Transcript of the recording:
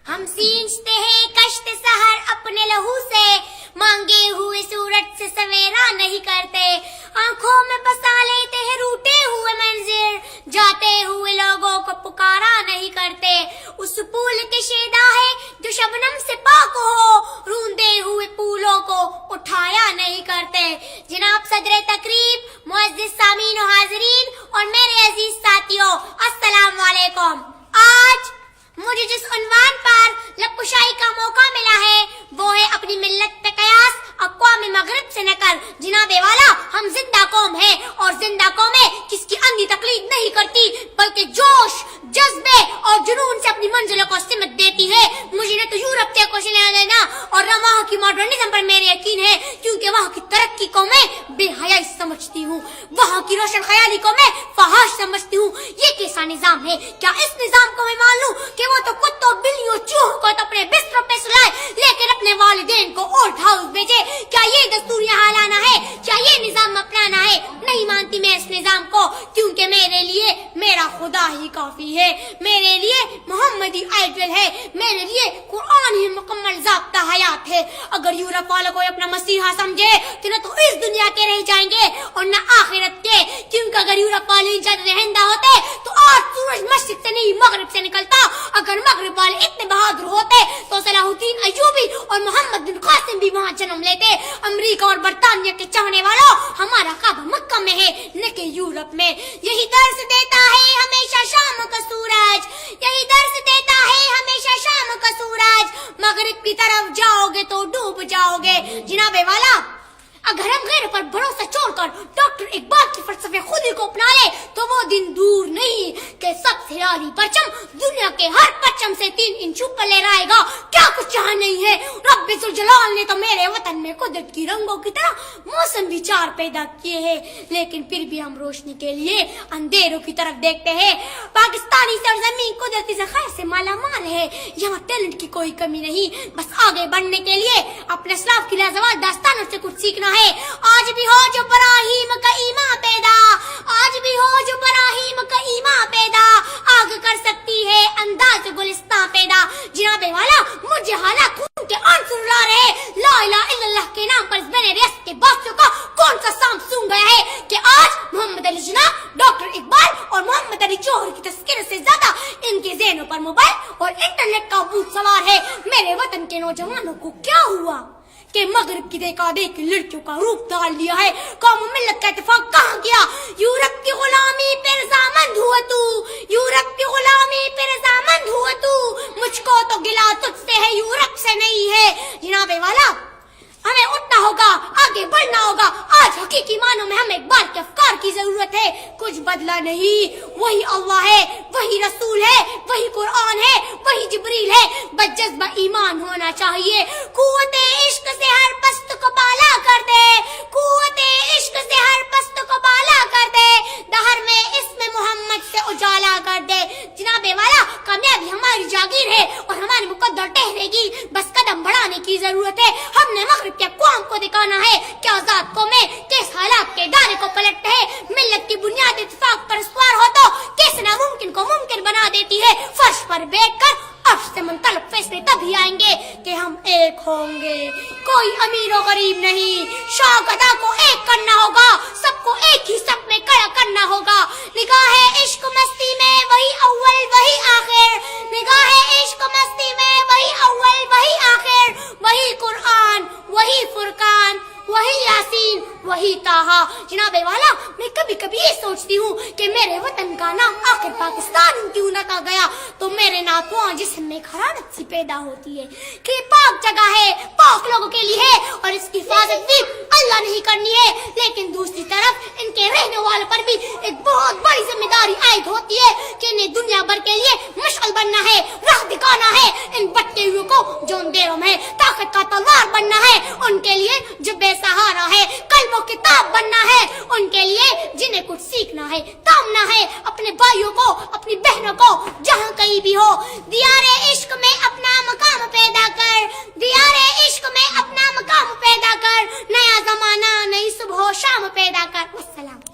ہم سینچتے ہیں کشت سحر اپنے لہو سے، مانگے ہوئے سورج سے سویرا نہیں کرتے، آنکھوں میں بسا لیتے ہیں روٹے ہوئے منظر، جاتے ہوئے لوگوں کو پکارا نہیں کرتے، اس پھول کے شیدا ہے جو شبنم سے پاک ہو، روندے ہوئے پھولوں کو اٹھایا نہیں کرتے۔ جناب صدر تقریب، معزز سامعین و حاضرین اور میرے عزیز ساتھیوں، السلام علیکم۔ آج مجھے جس عنوان پر لبکشائی کا موقع ملا ہے وہ ہے اپنی ملت پہ قیاس اقوام مغرب سے نہ کر۔ جناب والا، ہم زندہ قوم ہیں اور زندہ قومیں کس کی اندھی تقلید نہیں کرتی بلکہ جوش، جذبے اور جنون سے اپنی منزلوں کو سمت دیتی ہے۔ مجھے نہ تو یورپ سے کچھ لینا دینا اور نہ وہاں کی ماڈرنزم پر میرے یقین ہے، کیونکہ وہاں کی ترقی کو میں بے حیائی سمجھتی ہوں، وہاں کی روشن خیالی کو میں فحش سمجھتی ہوں۔ یہ کیسا نظام ہے؟ کیا اس نظام کو میں مان لوں کہ وہ تو کتوں، بلیوں، چوہوں کو تو اپنے بستروں پہ سلائے لیکن اپنے والدین کو اولڈ ہاؤس بھیجے؟ کیا یہ دستور یہاں لانا ہے؟ کیا یہ نظام اپنانا ہے؟ نہیں مانتی میں اس نظام کو، کیونکہ میرے لیے میرا خدا ہی کافی ہے، میرے لیے محمد ہی آئیڈل ہے، میرے لیے قرآن ہی مکمل ضابطہ حیات ہے۔ اگر یورپ والوں کو اپنا مسیحا سمجھے تو نہ تو اس دنیا کے رہ جائیں گے اور نہ آخرت کے، کیونکہ اگر یورپ والے جد رہندہ ہوتے تو آج سورج مشرق سے نہیں مغرب سے نکلتا۔ اگر مغرب والے اتنے بہادر ہوتے تو صلاح الدین ایوبی اور محمد بن قاسم بھی وہاں جنم لیتے۔ امریکہ اور برطانیہ کے چاہنے والوں، ہمارا کعبہ مکہ میں ہے نہ کہ یورپ میں۔ یہی درس دیتا ہے ہمیشہ شام کا سورج، یہی درس دیتا ہے ہمیشہ شام کا سورج، مغرب کی طرف جاؤ گے تو ڈوب جاؤ گے۔ جناب والا، اگر ہم غیر پر بھروسہ چھوڑ کر ڈاکٹر اقبال کی فلسفے خودی کو اپنا لے تو وہ دن دور نہیں کہ سب سے عالی پرچم دنیا کے ہر پرچم سے 3 انچ اوپر لہرائے گا۔ کیا کچھ یہاں نہیں ہے؟ رب ذوالجلال نے تو میرے وطن میں قدرت کی رنگوں کی طرح موسم بھی 4 پیدا کیے ہیں، لیکن پھر بھی ہم روشنی کے لیے اندھیروں کی طرف دیکھتے ہیں۔ پاکستانی سرزمین قدرتی ذخائر سے مالا مال ہے، یہاں ٹیلنٹ کی کوئی کمی نہیں، بس آگے بڑھنے کے لیے اپنے اسلاف کی لازوال داستانوں سے کچھ سیکھنا ہے۔ آج بھی ہو جو براہیم کا ایمان پیدا، آج بھی ہو جو براہیم کا ایمان پیدا، آگ کر سکتی ہے انداز گلستان پیدا۔ جناب والا، مجھے حالات خون کے آنسو لا رہے، لا الہ الا اللہ کے نام پر میرے ریاست کے بادشاہ کا کون سا سانپ سونگ گیا ہے کہ آج محمد علی جناح، ڈاکٹر اقبال اور محمد علی جوہر کی تذکرے سے زیادہ ان کے ذہنوں پر موبائل اور انٹرنیٹ کا بھوت سوار ہے۔ میرے وطن کے نوجوانوں کو کیا ہوا کہ مغرب کی دیکھا دیکھی لڑکیوں کا روپ ڈال لیا ہے؟ قوم و ملت کا اتفاق کہاں گیا؟ یورپ کی غلامی پہ رضامند ہوا تو، یورپ کی غلامی پہ رضامند ہوا تو، مجھ کو تو گلا تجھ سے ہے، یورپ سے نہیں ہے۔ جناب والا، ہمیں اٹھنا ہوگا، آگے بڑھنا ہوگا۔ آج حقیقی معنوں میں ہمیں اقبال کے افکار کی ضرورت ہے۔ کچھ بدلا نہیں، وہی اللہ ہے، وہی رسول ہے، وہی قرآن ہے، وہی جبریل ہے، بس جذبہ ایمان ہونا چاہیے۔ قوت عشق سے ہر پست کو بالا کر دے، قوت عشق سے ہر پست کو بالا کر دے، دہر میں اسم محمد سے اجالا کر دے۔ جناب والا، کامیابی ہماری جاگیر ہے اور ہماری مقدر ٹہرے گی، بس قدم بڑھانے کی ضرورت ہے۔ ہم نے مغرب کے اقوام کو دکھانا ہے کہ آزاد قومیں کس حالات کے ڈارے کو پلٹتے ہیں، ملت کی بنیاد اتفاق پر استوار ہو تو کس ناممکن کو ممکن بنا دیتی ہے۔ فرش پر بیٹھ کر عرش سے منطلق فیصلے تبھی آئیں گے کہ ہم ایک ہوں گے، کوئی امیر و غریب نہیں۔ شوق ادا کو ایک کرنا ہوگا، سب کو ایک ہی سب میں کھڑا کرنا ہوگا۔ نگاہ عشق مستی میں وہی اول وہی آخر، نگاہ عشق مستی میں وہی اول وہی آخر، وہی قرآن، وہی فرقان، وہی یاسین، وہی طٰہٰ۔ جناب والا، میں کبھی کبھی یہ سوچتی ہوں کہ میرے وطن کا نام آخر پاکستان کیوں رکھا گیا تو میرے ناتواں جسم میں حرارت سی پیدا ہوتی ہے کہ یہ پاک جگہ ہے، پاک لوگوں کے لیے ہے اور اس کی حفاظت بھی اللہ نہیں کرنی ہے، لیکن دوسری طرف ان کے رہنے والوں پر بھی ایک بہت بڑی ذمہ داری عائد ہوتی ہے کہ انہیں دنیا بھر کے لیے مشعل بننا ہے، راہ دکھانا ہے ان بٹے ہوئے کو جو اندھیروں میں، طاقت کا تلوار بننا ہے ان کے لیے جو بے سہارا ہے، قلم و کتاب بننا ہے ان کے لیے جنہیں کچھ سیکھنا ہے، تامنا ہے اپنے بھائیوں کو، اپنی بہنوں کو جہاں کہیں بھی ہو۔ دیار عشق میں اپنا مقام پیدا کر، دیار عشق میں اپنا مقام پیدا کر، نیا زمانہ نئی صبح و شام پیدا کر۔ والسلام۔